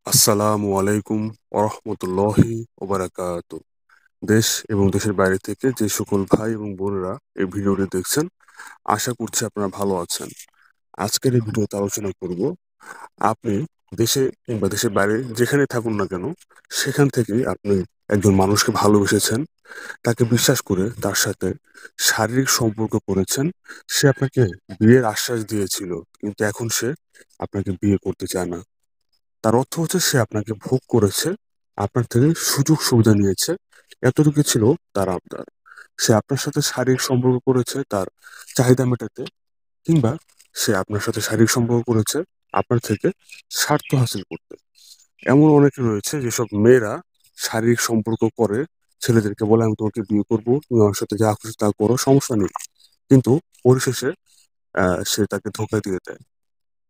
আসসালামু আলাইকুম ওরহমতুল্লাহি ওবারাকাতু। দেশ এবং দেশের বাইরে থেকে যে সকল ভাই এবং বোনেরা এই ভিডিওটি দেখছেন, আশা করছি আপনারা ভালো আছেন। আজকের এই ভিডিওতে আলোচনা করব, আপনি দেশে কিংবা দেশের বাইরে যেখানে থাকুন না কেন, সেখান থেকেই আপনি একজন মানুষকে ভালোবেসেছেন, তাকে বিশ্বাস করে তার সাথে শারীরিক সম্পর্ক করেছেন। সে আপনাকে বিয়ের আশ্বাস দিয়েছিল, কিন্তু এখন সে আপনাকে বিয়ে করতে চায় না। তার অর্থ হচ্ছে সে আপনাকে ভোগ করেছে, আপনার থেকে সুযোগ সুবিধা নিয়েছে, এতটুকু ছিল তার আবদার। সে আপনার সাথে শারীরিক সম্পর্ক করেছে তার চাহিদা মেটাতে, কিংবা সে আপনার সাথে শারীরিক সম্পর্ক করেছে আপনার থেকে স্বার্থ হাসিল করতে। এমন অনেকে রয়েছে যেসব মেয়েরা শারীরিক সম্পর্ক করে, ছেলেদেরকে বলে আমি তোমাকে বিয়ে করবো, তুমি আমার সাথে যা খুশি তা করো, সমস্যা নেই। কিন্তু পরিশেষে সে তাকে ধোঁকা দিয়ে দেয়।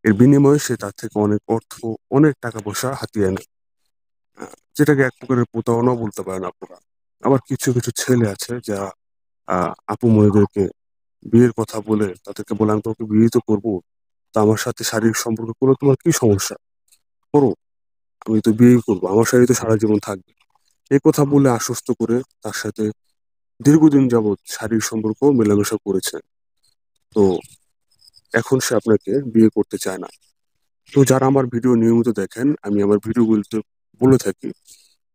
এর বিনিময়ে সে তার থেকে অনেক অর্থ, অনেক টাকা পয়সা হাতিয়ে নেয়, যেটাকে এক প্রকারের প্রতারণাও বলতে পারেন আপনারা। আবার কিছু কিছু ছেলে আছে যারা আপু মেয়েদেরকে বিয়ের কথা বলে, তাদেরকে বলে আমি তোমাকে বিয়ে তো করবো, তা আমার সাথে শারীরিক সম্পর্ক করলে তোমার কি সমস্যা, করো, আমি তো বিয়েই করবো, আমার সাথে তো সারা জীবন থাকবে। এই কথা বলে আশ্বস্ত করে তার সাথে দীর্ঘদিন যাবৎ শারীরিক সম্পর্ক মেলামেশা করেছে। তো এখন সে আপনাকে বিয়ে করতে চায় না। তো যারা আমার ভিডিও নিয়মিত দেখেন, আমি আমার ভিডিওগুলোতে বলে থাকি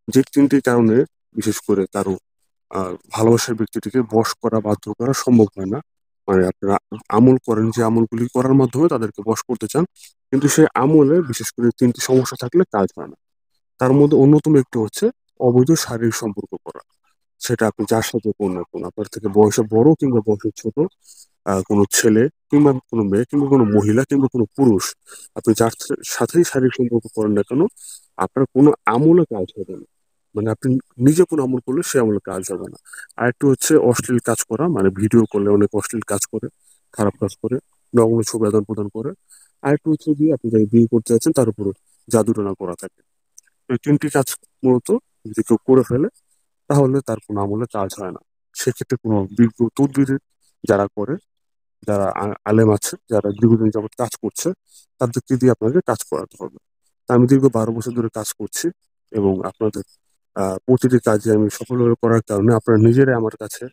যে তিনটি কারণে বিশেষ করে কারো ভালোবাসার ব্যক্তিটিকে বশ করা, বাধ্য করা সম্ভব হয় না। মানে আপনারা আমল করেন, যে আমলগুলি করার মাধ্যমে তাদেরকে বশ করতে চান, কিন্তু সেই আমলে বিশেষ করে তিনটি সমস্যা থাকলে কাজ হয় না। তার মধ্যে অন্যতম একটি হচ্ছে অবৈধ শারীরিক সম্পর্ক করা। সেটা আপনি যার সাথে কোন না কোন, আপনার থেকে বয়সে বড় কিংবা বয়সে ছোট, কোনো ছেলে কিংবা কোনো মেয়ে কিংবা কোনো মহিলা কিংবা কোনো পুরুষ, আপনি যার সাথেই শারীরিক সম্পর্ক করেন না কেন, আপনার কোনো আমলে কাজ হবে না। মানে আপনি নিজে কোনো আমল করলে সে আমলে কাজ হবে না। আর একটু হচ্ছে অশ্লীল কাজ করা, মানে ভিডিও করলে অনেক অশ্লীল কাজ করে, খারাপ কাজ করে, নগ্ন ছবি আদান প্রদান করে। আর একটু হচ্ছে যে আপনি যাকে বিয়ে করতে যাচ্ছেন তার উপর জাদুটনা করা থাকে। এই তিনটি কাজ মূলত যদি কেউ করে ফেলে, তাহলে তার কোনো আমলে কাজ হয় না। সেক্ষেত্রে কোনো বিজ্ঞ তদবির যারা করে, যারা আলেম আছে, যারা দীর্ঘদিন যাবত কাজ করছে, তাদেরকে দিয়ে আপনাকে কাজ করাতে হবে। তা আমি দীর্ঘ 12 বছর ধরে কাজ করছি, এবং আপনাদের প্রতিটি কাজে আমি সফলভাবে করার কারণে আপনারা নিজেরাই আমার কাছে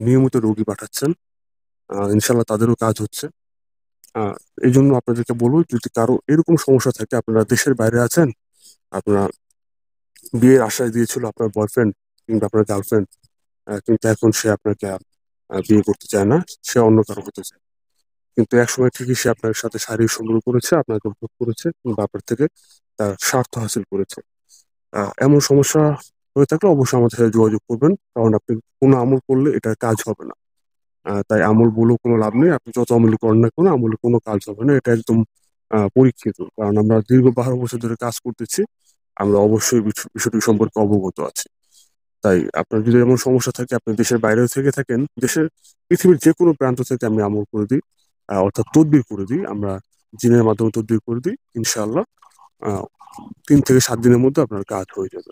নিয়মিত রোগী পাঠাচ্ছেন। ইনশাল্লাহ তাদেরও কাজ হচ্ছে। আহ এই জন্য আপনাদেরকে বলবো, যদি কারো এরকম সমস্যা থাকে, আপনারা দেশের বাইরে আছেন, আপনারা বিয়ের আশ্বাস দিয়েছিল আপনার বয়ফ্রেন্ড কিংবা আপনার গার্লফ্রেন্ড, কিন্তু এখন সে আপনাকে আর বিয়ে করতে চায় না, সে অন্য কারো হতে চায়। কিন্তু একসময় ঠিকই সে আপনার সাথে শারীরিক সম্পর্ক করেছে, আপনাকে ভোগ করেছে, কিংবা আপনার থেকে তার স্বার্থ হাসিল করেছে। এমন সমস্যা হয়ে থাকলে অবশ্যই আমাদের সাথে যোগাযোগ করবেন, কারণ আপনি কোনো আমল করলে এটার কাজ হবে না। তাই আমল বলেও কোনো লাভ নেই, আপনি যত আমলই করেন না কোনো আমলে কোনো কাজ হবে না, এটা একদম পরীক্ষিত। কারণ আমরা দীর্ঘ 12 বছর ধরে কাজ করতেছি, আমরা অবশ্যই বিষয়টি সম্পর্কে অবগত আছি। তাই আপনার যদি এমন সমস্যা থাকে, আপনি দেশের বাইরেও থেকে থাকেন, দেশের পৃথিবীর যে কোনো প্রান্ত থেকে আমি আমল করে দিই, অর্থাৎ তদবির করে দিই, আমরা জিনের মাধ্যমে তদবির করে দিই, ইনশাআল্লাহ 3 থেকে 7 দিনের মধ্যে আপনার কাজ হয়ে যাবে।